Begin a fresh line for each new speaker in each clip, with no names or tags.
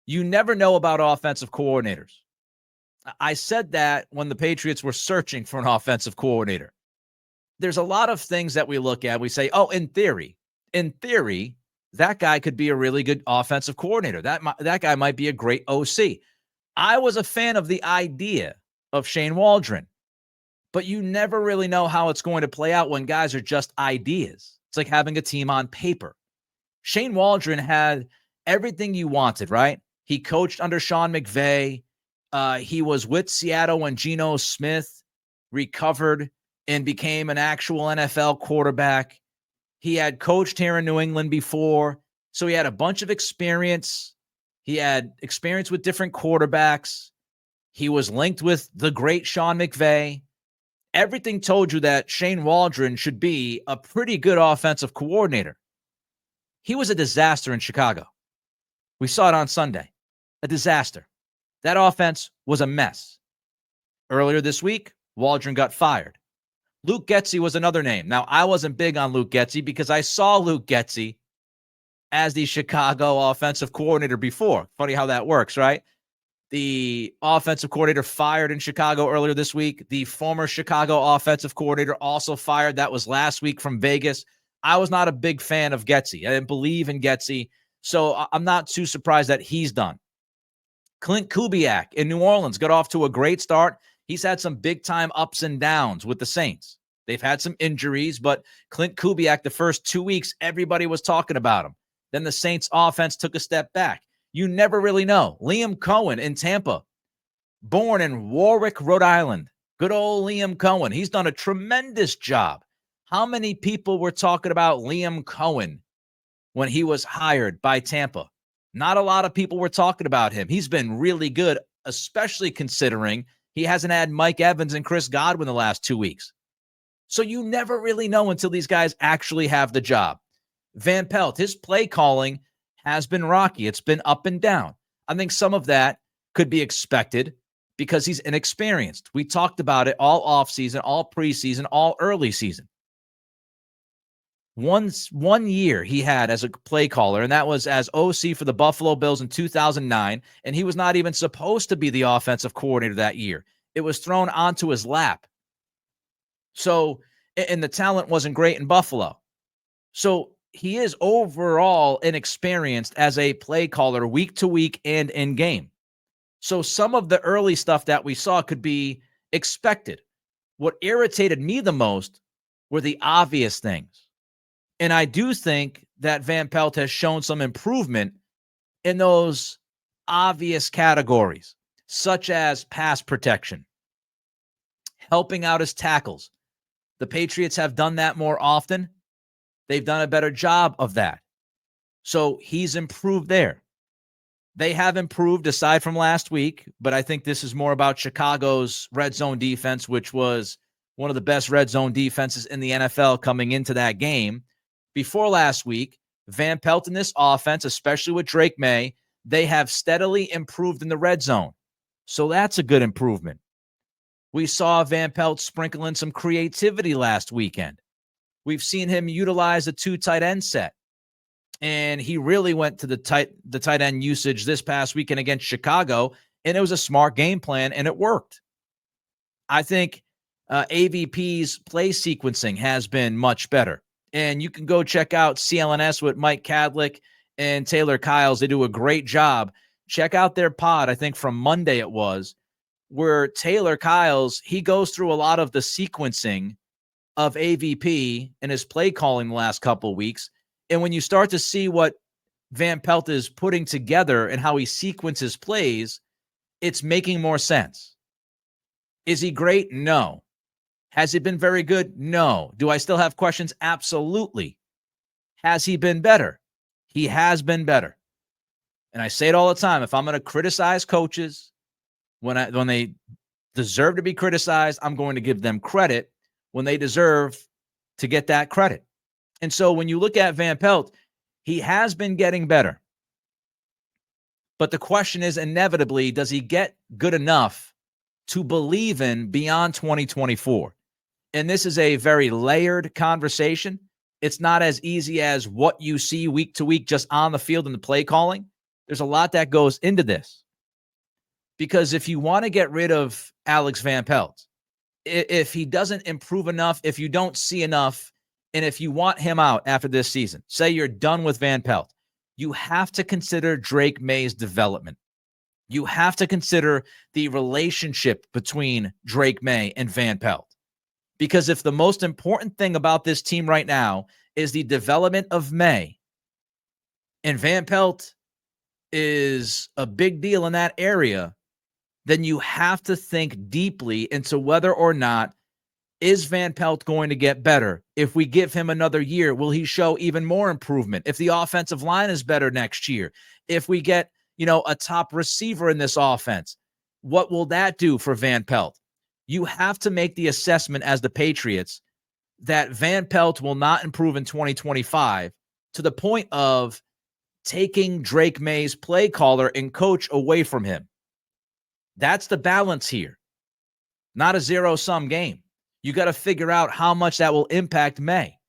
You never know about offensive coordinators. I said that when the Patriots were searching for an offensive coordinator. There's a lot of things that we look at. We say, oh, in theory, that guy could be a really good offensive coordinator. That guy might be a great OC. I was a fan of the idea of Shane Waldron, but you never really know how it's going to play out when guys are just ideas. It's like having a team on paper. Shane Waldron had everything you wanted, right? He coached under Sean McVay. He was with Seattle when Geno Smith recovered and became an actual NFL quarterback. He had coached here in New England before, so he had a bunch of experience. He had experience with different quarterbacks. He was linked with the great Sean McVay. Everything told you that Shane Waldron should be a pretty good offensive coordinator. He was a disaster in Chicago. We saw it on Sunday. A disaster. That offense was a mess. Earlier this week, Waldron got fired. Luke Getsy was another name. Now, I wasn't big on Luke Getsy because I saw Luke Getsy as the Chicago offensive coordinator before. Funny how that works, right? The offensive coordinator fired in Chicago earlier this week. The former Chicago offensive coordinator also fired. That was last week from Vegas. I was not a big fan of Getsy. I didn't believe in Getsy, so I'm not too surprised that he's done. Clint Kubiak in New Orleans got off to a great start. He's had some big-time ups and downs with the Saints. They've had some injuries, but Clint Kubiak, the first 2 weeks, everybody was talking about him. Then the Saints offense took a step back. You never really know. Liam Cohen in Tampa, born in Warwick, Rhode Island. Good old Liam Cohen. He's done a tremendous job. How many people were talking about Liam Cohen when he was hired by Tampa? Not a lot of people were talking about him. He's been really good, especially considering he hasn't had Mike Evans and Chris Godwin the last 2 weeks. So you never really know until these guys actually have the job. Van Pelt, his play calling has been rocky. It's been up and down. I think some of that could be expected because he's inexperienced. We talked about it all offseason, all preseason, all early season. One year he had as a play caller, and that was as OC for the Buffalo Bills in 2009, and he was not even supposed to be the offensive coordinator that year. It was thrown onto his lap. So, and the talent wasn't great in Buffalo. So he is overall inexperienced as a play caller week to week and in game. So some of the early stuff that we saw could be expected. What irritated me the most were the obvious things. And I do think that Van Pelt has shown some improvement in those obvious categories, such as pass protection, helping out his tackles. The Patriots have done that more often. They've done a better job of that. So he's improved there. They have improved aside from last week, but I think this is more about Chicago's red zone defense, which was one of the best red zone defenses in the NFL coming into that game. Before last week, Van Pelt in this offense, especially with Drake Maye, they have steadily improved in the red zone. So that's a good improvement. We saw Van Pelt sprinkle in some creativity last weekend. We've seen him utilize a 2 tight end set. And he really went to the tight end usage this past weekend against Chicago, and it was a smart game plan, and it worked. I think AVP's play sequencing has been much better. And you can go check out CLNS with Mike Cadlick and Taylor Kyles. They do a great job. Check out their pod, I think from Monday it was, where Taylor Kyles, he goes through a lot of the sequencing of AVP and his play calling the last couple of weeks. And when you start to see what Van Pelt is putting together and how he sequences plays, it's making more sense. Is he great? No. Has he been very good? No. Do I still have questions? Absolutely. Has he been better? He has been better. And I say it all the time. If I'm going to criticize coaches when they deserve to be criticized, I'm going to give them credit when they deserve to get that credit. And so when you look at Van Pelt, he has been getting better. But the question is, inevitably, does he get good enough to believe in beyond 2024? And this is a very layered conversation. It's not as easy as what you see week to week just on the field in the play calling. There's a lot that goes into this. Because if you want to get rid of Alex Van Pelt, if he doesn't improve enough, if you don't see enough, and if you want him out after this season, say you're done with Van Pelt, you have to consider Drake Maye's development. You have to consider the relationship between Drake Maye and Van Pelt. Because if the most important thing about this team right now is the development of Maye, and Van Pelt is a big deal in that area, then you have to think deeply into whether or not is Van Pelt going to get better. If we give him another year, will he show even more improvement? If the offensive line is better next year, if we get, a top receiver in this offense, what will that do for Van Pelt? You have to make the assessment as the Patriots that Van Pelt will not improve in 2025 to the point of taking Drake Maye's play caller and coach away from him. That's the balance here. Not a zero-sum game. You got to figure out how much that will impact Maye.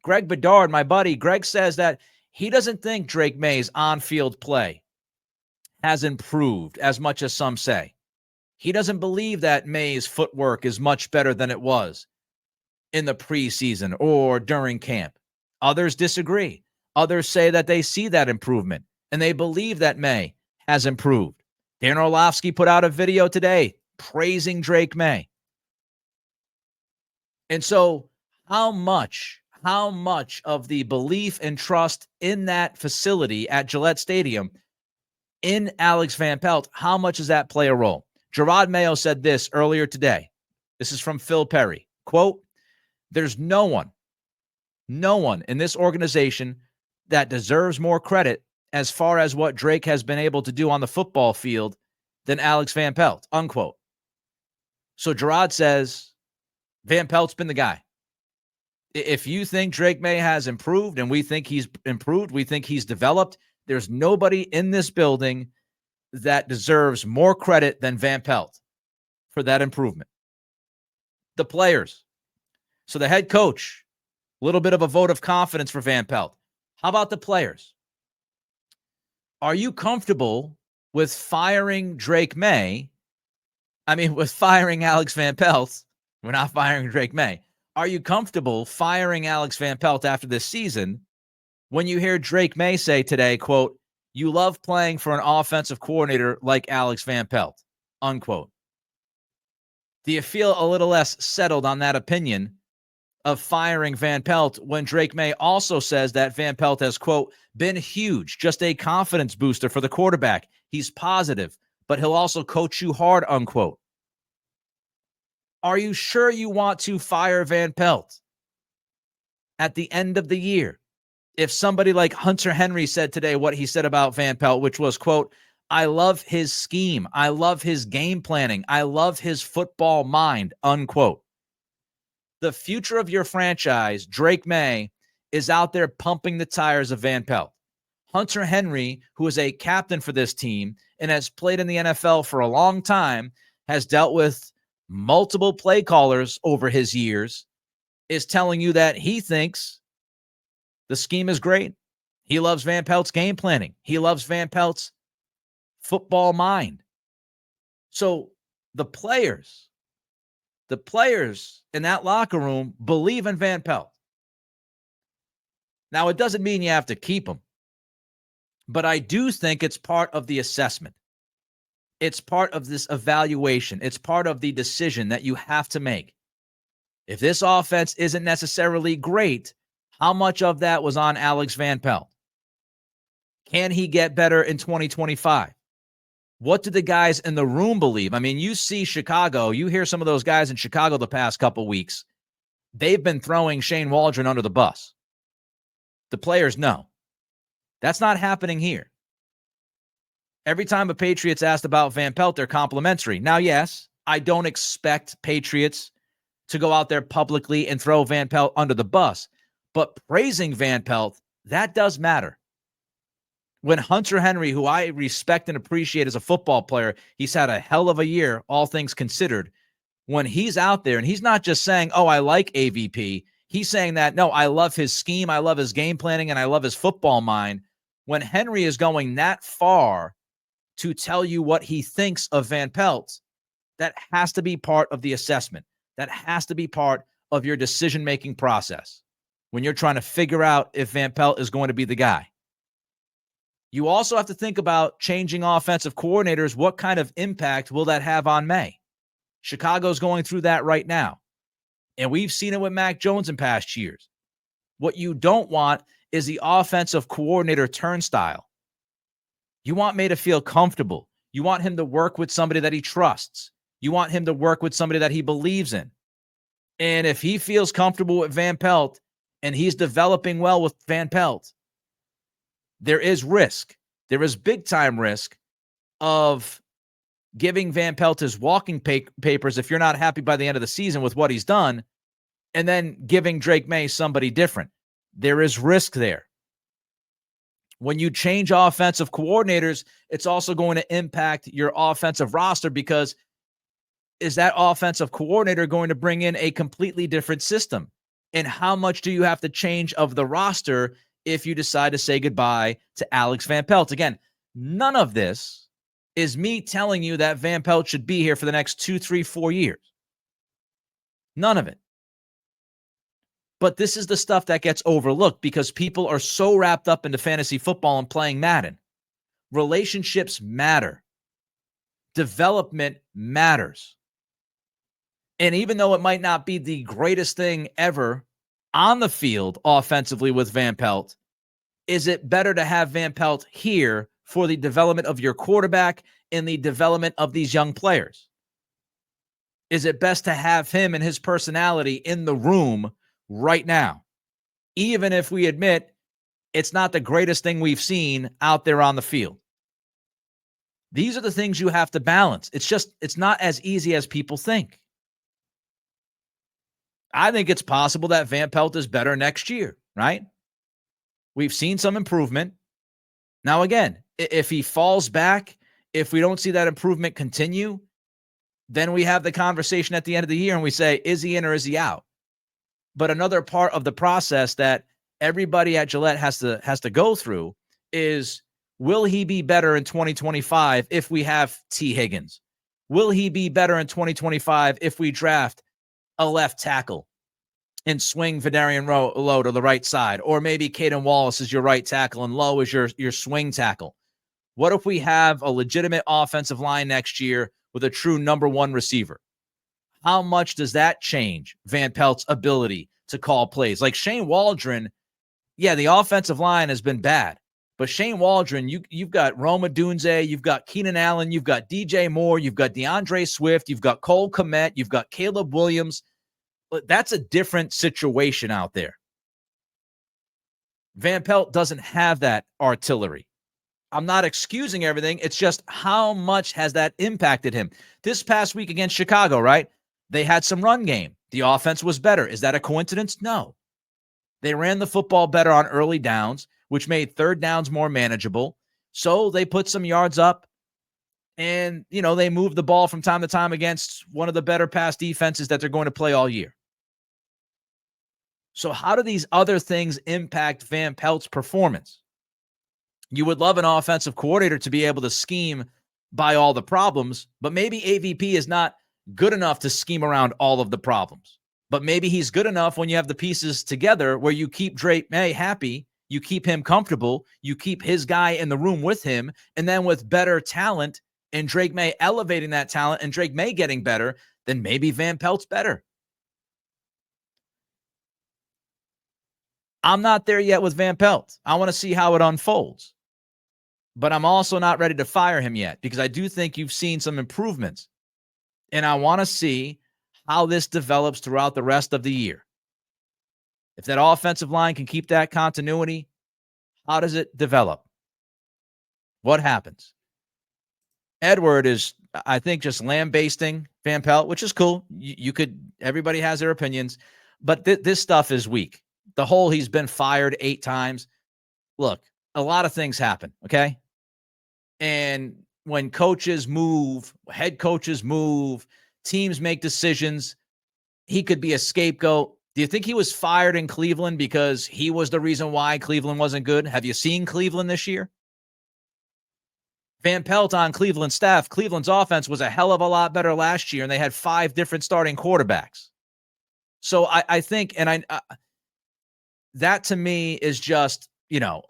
Greg Bedard, my buddy, Greg says that he doesn't think Drake Maye's on-field play has improved as much as some say. He doesn't believe that Maye's footwork is much better than it was in the preseason or during camp. Others disagree. Others say that they see that improvement and they believe that Maye has improved. Dan Orlovsky put out a video today praising Drake Maye. And so how much of the belief and trust in that facility at Gillette Stadium in Alex Van Pelt, how much does that play a role? Gerard Mayo said this earlier today. This is from Phil Perry. Quote, "There's no one in this organization that deserves more credit as far as what Drake has been able to do on the football field than Alex Van Pelt," unquote. So Gerard says Van Pelt's been the guy. If you think Drake Maye has improved and we think he's improved, we think he's developed, there's nobody in this building that deserves more credit than Van Pelt for that improvement. The players. So the head coach, a little bit of a vote of confidence for Van Pelt. How about the players? Are you comfortable with firing Drake Maye? With firing Alex Van Pelt. We're not firing Drake Maye. Are you comfortable firing Alex Van Pelt after this season when you hear Drake Maye say today, quote, "You love playing for an offensive coordinator like Alex Van Pelt," unquote? Do you feel a little less settled on that opinion of firing Van Pelt when Drake Maye also says that Van Pelt has, quote, "been huge, just a confidence booster for the quarterback. He's positive, but he'll also coach you hard," unquote? Are you sure you want to fire Van Pelt at the end of the year? If somebody like Hunter Henry said today what he said about Van Pelt, which was, quote, "I love his scheme. I love his game planning. I love his football mind," unquote. The future of your franchise, Drake Maye, is out there pumping the tires of Van Pelt. Hunter Henry, who is a captain for this team and has played in the NFL for a long time, has dealt with multiple play callers over his years, is telling you that he thinks the scheme is great. He loves Van Pelt's game planning. He loves Van Pelt's football mind. So the players in that locker room believe in Van Pelt. Now, it doesn't mean you have to keep him, but I do think it's part of the assessment. It's part of this evaluation. It's part of the decision that you have to make. If this offense isn't necessarily great, how much of that was on Alex Van Pelt? Can he get better in 2025? What do the guys in the room believe? You see Chicago. You hear some of those guys in Chicago the past couple weeks. They've been throwing Shane Waldron under the bus. The players know. That's not happening here. Every time a Patriots asked about Van Pelt, they're complimentary. Now, yes, I don't expect Patriots to go out there publicly and throw Van Pelt under the bus, but praising Van Pelt, that does matter. When Hunter Henry, who I respect and appreciate as a football player, he's had a hell of a year, all things considered. When he's out there and he's not just saying, "Oh, I like AVP," he's saying that, "No, I love his scheme, I love his game planning, and I love his football mind." When Henry is going that far to tell you what he thinks of Van Pelt, that has to be part of the assessment. That has to be part of your decision-making process when you're trying to figure out if Van Pelt is going to be the guy. You also have to think about changing offensive coordinators. What kind of impact will that have on Maye? Chicago's going through that right now. And we've seen it with Mac Jones in past years. What you don't want is the offensive coordinator turnstile. You want Maye to feel comfortable. You want him to work with somebody that he trusts. You want him to work with somebody that he believes in. And if he feels comfortable with Van Pelt and he's developing well with Van Pelt, there is risk. There is big time risk of giving Van Pelt his walking papers if you're not happy by the end of the season with what he's done, and then giving Drake Maye somebody different. There is risk there. When you change offensive coordinators, it's also going to impact your offensive roster, because is that offensive coordinator going to bring in a completely different system? And how much do you have to change of the roster if you decide to say goodbye to Alex Van Pelt? Again, none of this is me telling you that Van Pelt should be here for the next 2, 3, 4 years. None of it. But this is the stuff that gets overlooked because people are so wrapped up into fantasy football and playing Madden. Relationships matter. Development matters. And even though it might not be the greatest thing ever on the field offensively with Van Pelt, is it better to have Van Pelt here for the development of your quarterback and the development of these young players? Is it best to have him and his personality in the room right now, even if we admit it's not the greatest thing we've seen out there on the field? These are the things you have to balance. It's not as easy as people think. I think it's possible that Van Pelt is better next year, right? We've seen some improvement. Now, again, if he falls back, if we don't see that improvement continue, then we have the conversation at the end of the year and we say, is he in or is he out? But another part of the process that everybody at Gillette has to go through is, will he be better in 2025 if we have T. Higgins? Will he be better in 2025 if we draft a left tackle and swing Vidarian Lowe to the right side? Or maybe Caden Wallace is your right tackle and Lowe is your swing tackle. What if we have a legitimate offensive line next year with a true number one receiver? How much does that change Van Pelt's ability to call plays? Like Shane Waldron, yeah, the offensive line has been bad. But Shane Waldron, you've got Roma Dunze, you've got Keenan Allen, you've got DJ Moore, you've got DeAndre Swift, you've got Cole Kmet, you've got Caleb Williams. That's a different situation out there. Van Pelt doesn't have that artillery. I'm not excusing everything. It's just how much has that impacted him? This past week against Chicago, right? They had some run game. The offense was better. Is that a coincidence? No. They ran the football better on early downs, which made third downs more manageable. So they put some yards up and, they moved the ball from time to time against one of the better pass defenses that they're going to play all year. So how do these other things impact Van Pelt's performance? You would love an offensive coordinator to be able to scheme by all the problems, but maybe AVP is not good enough to scheme around all of the problems. But maybe he's good enough when you have the pieces together where you keep Drake Maye happy, you keep him comfortable, you keep his guy in the room with him, and then with better talent and Drake Maye elevating that talent and Drake Maye getting better, then maybe Van Pelt's better. I'm not there yet with Van Pelt. I want to see how it unfolds. But I'm also not ready to fire him yet because I do think you've seen some improvements. And I want to see how this develops throughout the rest of the year. If that offensive line can keep that continuity, how does it develop? What happens? Edward is, I think, just lambasting Van Pelt, which is cool. Everybody has their opinions, but this stuff is weak. The whole he's been fired 8 times. Look, a lot of things happen, okay? And when coaches move, head coaches move, teams make decisions, he could be a scapegoat. Do you think he was fired in Cleveland because he was the reason why Cleveland wasn't good? Have you seen Cleveland this year? Van Pelt on Cleveland's staff. Cleveland's offense was a hell of a lot better last year, and they had 5 different starting quarterbacks. So I think, and that to me is just,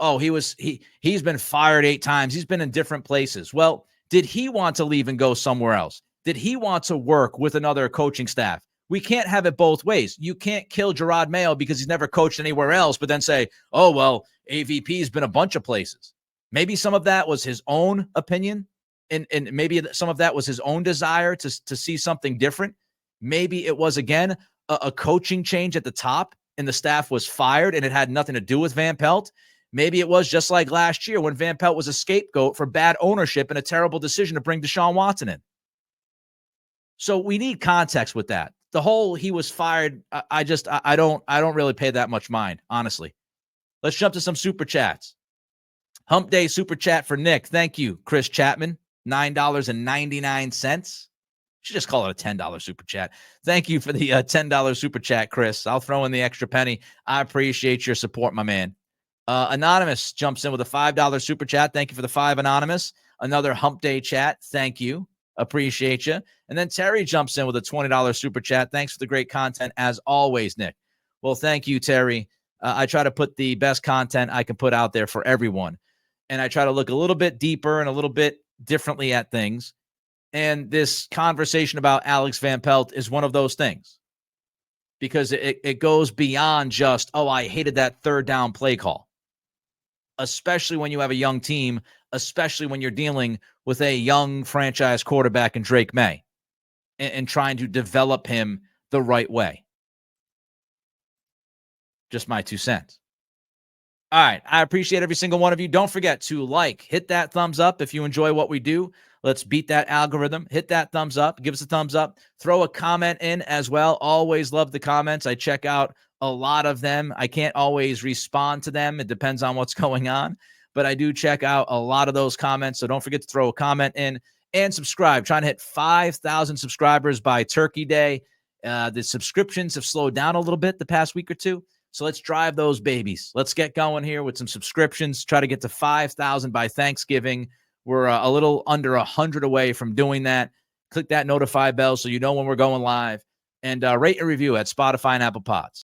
oh, he's been fired 8 times. He's been in different places. Well, did he want to leave and go somewhere else? Did he want to work with another coaching staff? We can't have it both ways. You can't kill Drake Maye because he's never coached anywhere else, but then say, oh, well, AVP's been a bunch of places. Maybe some of that was his own opinion, and maybe some of that was his own desire to see something different. Maybe it was, again, a coaching change at the top, and the staff was fired, and it had nothing to do with Van Pelt. Maybe it was just like last year when Van Pelt was a scapegoat for bad ownership and a terrible decision to bring Deshaun Watson in. So we need context with that. The whole he was fired, I don't really pay that much mind, honestly. Let's jump to some super chats. Hump Day super chat for Nick. Thank you, Chris Chapman, $9.99. Should just call it a $10 super chat. Thank you for the $10 super chat, Chris. I'll throw in the extra penny. I appreciate your support, my man. Anonymous jumps in with a $5 super chat. Thank you for the 5, Anonymous. Another Hump Day chat. Thank you. Appreciate you. And then Terry jumps in with a $20 super chat. Thanks for the great content as always, Nick. Well, thank you, Terry. I try to put the best content I can put out there for everyone. And I try to look a little bit deeper and a little bit differently at things. And this conversation about Alex Van Pelt is one of those things. Because it goes beyond just, oh, I hated that third down play call. Especially when you have a young team, especially when you're dealing with a young franchise quarterback in Drake Maye and trying to develop him the right way. Just my 2 cents. All right. I appreciate every single one of you. Don't forget to hit that thumbs up if you enjoy what we do. Let's beat that algorithm. Hit that thumbs up. Give us a thumbs up. Throw a comment in as well. Always love the comments. I check out a lot of them. I can't always respond to them. It depends on what's going on. But I do check out a lot of those comments. So don't forget to throw a comment in and subscribe. Trying to hit 5,000 subscribers by Turkey Day. The subscriptions have slowed down a little bit the past week or two. So let's drive those babies. Let's get going here with some subscriptions. Try to get to 5,000 by Thanksgiving. We're a little under 100 away from doing that. Click that notify bell so you know when we're going live. And rate and review at Spotify and Apple Pods.